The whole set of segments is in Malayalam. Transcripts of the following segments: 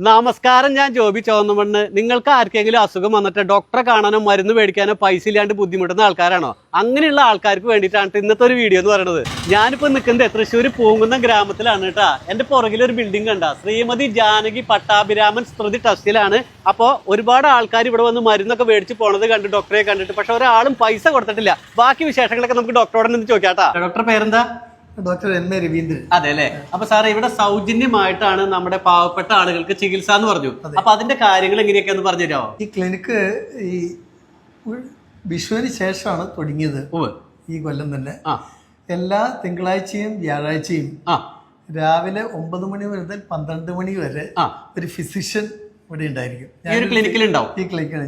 നമസ്കാരം, ഞാൻ ജോബി ചോന്നമണ്ണ്. നിങ്ങൾക്ക് ആർക്കെങ്കിലും അസുഖം വന്നിട്ട് ഡോക്ടറെ കാണാനോ മരുന്ന് മേടിക്കാനോ പൈസ ഇല്ലാണ്ട് ബുദ്ധിമുട്ടുന്ന ആൾക്കാരാണോ? അങ്ങനെയുള്ള ആൾക്കാർക്ക് വേണ്ടിയിട്ടാണ് ഇന്നത്തെ ഒരു വീഡിയോ എന്ന് പറയുന്നത്. ഞാനിപ്പോൾ നിൽക്കുന്നത് തൃശ്ശൂർ പൂങ്കുന്നം ഗ്രാമത്തിലാണ് കേട്ടാ. എൻ്റെ പുറകിലൊരു ബിൽഡിംഗ് കണ്ട ശ്രീമതി ജാനകി പട്ടാഭിരാമൻ സ്മൃതി ട്രസ്റ്റിലാണ്. അപ്പോൾ ഒരുപാട് ആൾക്കാർ ഇവിടെ വന്ന് മരുന്നൊക്കെ മേടിച്ച് പോണത് കണ്ട് ഡോക്ടറെ കണ്ടിട്ട്, പക്ഷെ ഒരാളും പൈസ കൊടുത്തിട്ടില്ല. ബാക്കി വിശേഷങ്ങളൊക്കെ നമുക്ക് ഡോക്ടറോട് നിന്ന് ചോദിക്കാട്ടാ. ഡോക്ടറെ പേരെന്താ? Doctor N A Raveendran. അതെ അല്ലേ? അപ്പൊ സാറേ, ഇവിടെ സൗജന്യമായിട്ടാണ് നമ്മുടെ പാവപ്പെട്ട ആളുകൾക്ക് ചികിത്സ എന്ന് പറഞ്ഞു. അപ്പൊ അതിന്റെ കാര്യങ്ങൾ എങ്ങനെയൊക്കെയാന്ന് പറഞ്ഞു തരാമോ? ഈ ക്ലിനിക്ക് ഈ വിഷുവിന് ശേഷമാണ് തുടങ്ങിയത്. ഈ കൊല്ലം തന്നെ എല്ലാ തിങ്കളാഴ്ചയും വ്യാഴാഴ്ചയും രാവിലെ 9 മണി മുതൽ 12 മണി വരെ ഒരു ഫിസിഷ്യൻ ഇവിടെ ഉണ്ടായിരിക്കും. ഈ ക്ലിനിക്കിൽ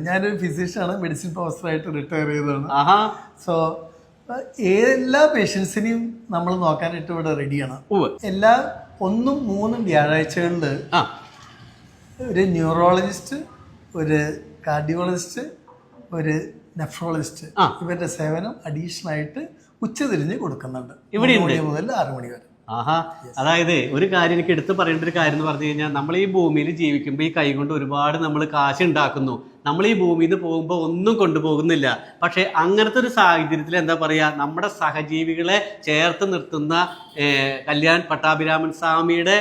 ഞാനൊരു ഫിസിഷ്യനാണ്, മെഡിസിൻ പ്രൊഫസറായിട്ട് റിട്ടയർ ചെയ്തതാണ്. സോ എല്ലാ പേഷ്യൻസിനെയും നമ്മൾ നോക്കാനായിട്ട് ഇവിടെ റെഡിയാണ്. എല്ലാ 1, 3 വ്യാഴാഴ്ചകളിൽ ഒരു ന്യൂറോളജിസ്റ്റ്, ഒരു കാർഡിയോളജിസ്റ്റ്, ഒരു നെഫ്രോളജിസ്റ്റ്, ഇവരുടെ സേവനം അഡീഷണൽ ആയിട്ട് ഉച്ചതിരിഞ്ഞ് കൊടുക്കുന്നുണ്ട്. 3 മണി മുതൽ 6 മണി വരെ. അതായത് ഒരു കാര്യം എനിക്ക് എടുത്ത് പറയേണ്ട ഒരു കാര്യം എന്ന് പറഞ്ഞു കഴിഞ്ഞാൽ, നമ്മൾ ഈ ഭൂമിയിൽ ജീവിക്കുമ്പോൾ ഈ കൈ കൊണ്ട് ഒരുപാട് നമ്മൾ കാശ് ഉണ്ടാക്കുന്നു. നമ്മൾ ഈ ഭൂമിയിൽ നിന്ന് പോകുമ്പോൾ ഒന്നും കൊണ്ടുപോകുന്നില്ല. പക്ഷെ അങ്ങനത്തെ ഒരു സാഹചര്യത്തിൽ എന്താ പറയുക, നമ്മുടെ സഹജീവികളെ ചേർത്ത് നിർത്തുന്ന കല്യാൺ പട്ടാഭിരാമൻ സ്വാമിയുടെ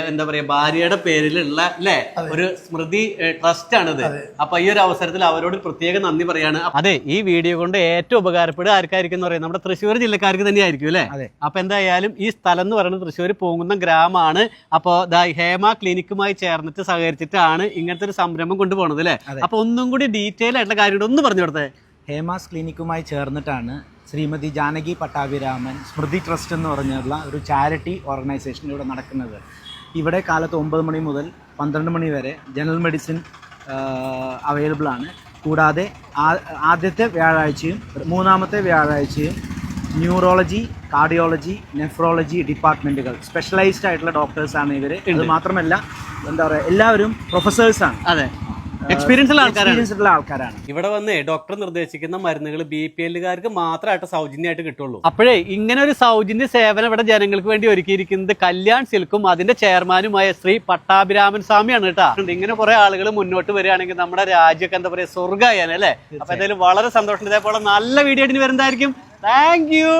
എന്താ പറയുക ഭാര്യയുടെ പേരിലുള്ള അല്ലേ ഒരു സ്മൃതി ട്രസ്റ്റ് ആണിത്. അപ്പൊ ഈ ഒരു അവസരത്തിൽ അവരോട് പ്രത്യേക നന്ദി പറയാണ്. അതെ, ഈ വീഡിയോ കൊണ്ട് ഏറ്റവും ഉപകാരപ്പെടുക ആർക്കായിരിക്കും എന്ന് പറയുന്നത് നമ്മുടെ തൃശ്ശൂർ ജില്ലക്കാർക്ക് തന്നെയായിരിക്കും അല്ലേ? അപ്പൊ എന്തായാലും ഈ സ്ഥലം എന്ന് പറയുന്നത് തൃശ്ശൂർ പൂങ്കുന്നം ഗ്രാമമാണ്. അപ്പോൾ ഹേമ ക്ലിനിക്കുമായി ചേർന്നിട്ട് സഹകരിച്ചിട്ടാണ് ഇങ്ങനത്തെ ഒരു സംരംഭം കൊണ്ടുപോകുന്നത് അല്ലേ? അപ്പൊ ഒന്നും കൂടി ഡീറ്റെയിൽ ആയിട്ടുള്ള കാര്യങ്ങൾ ഒന്ന് പറഞ്ഞു കൊടുത്തേ. ഹേമാസ് ക്ലിനിക്കുമായി ചേർന്നിട്ടാണ് ശ്രീമതി ജാനകി പട്ടാഭിരാമൻ സ്മൃതി ട്രസ്റ്റ് എന്ന് പറഞ്ഞുള്ള ഒരു ചാരിറ്റി ഓർഗനൈസേഷൻ ഇവിടെ നടക്കുന്നത്. ഇവിടെ കാലത്ത് 9 മണി മുതൽ 12 മണി വരെ ജനറൽ മെഡിസിൻ അവൈലബിൾ ആണ്. കൂടാതെ ആദ്യത്തെ വ്യാഴാഴ്ചയും 3-ാമത്തെ വ്യാഴാഴ്ചയും ന്യൂറോളജി, കാർഡിയോളജി, നെഫ്രോളജി ഡിപ്പാർട്ട്മെൻറ്റുകൾ സ്പെഷ്യലൈസ്ഡ് ആയിട്ടുള്ള ഡോക്ടേഴ്സാണ് ഇവർ. ഇത് മാത്രമല്ല എന്താ പറയുക, എല്ലാവരും പ്രൊഫസേഴ്സാണ്. അതെ, എക്സ്പീരിയൻസ് ഉള്ള ആൾക്കാരാണ്. ഇവിടെ വന്ന് ഡോക്ടർ നിർദ്ദേശിക്കുന്ന മരുന്നുകൾ BPL-കാർക്ക് മാത്രമായിട്ട് സൗജന്യമായിട്ട് കിട്ടുള്ളൂ. അപ്പോഴേ ഇങ്ങനെ ഒരു സൗജന്യ സേവനം ഇവിടെ ജനങ്ങൾക്ക് വേണ്ടി ഒരുക്കിയിരിക്കുന്നത് കല്യാൺ സിൽക്കും അതിന്റെ ചെയർമാനുമായ ശ്രീ പട്ടാഭിരാമൻ സ്വാമിയാണ് കേട്ടോ. ഇങ്ങനെ കുറെ ആളുകൾ മുന്നോട്ട് വരികയാണെങ്കിൽ നമ്മുടെ രാജ്യമൊക്കെ എന്താ പറയുക സ്വർഗ്ഗമായാണ് അല്ലേ? അപ്പൊ എന്തായാലും വളരെ സന്തോഷം. ഇതേപോലെ നല്ല വീഡിയോ ആയിട്ട് വരുന്നതായിരിക്കും. Thank you.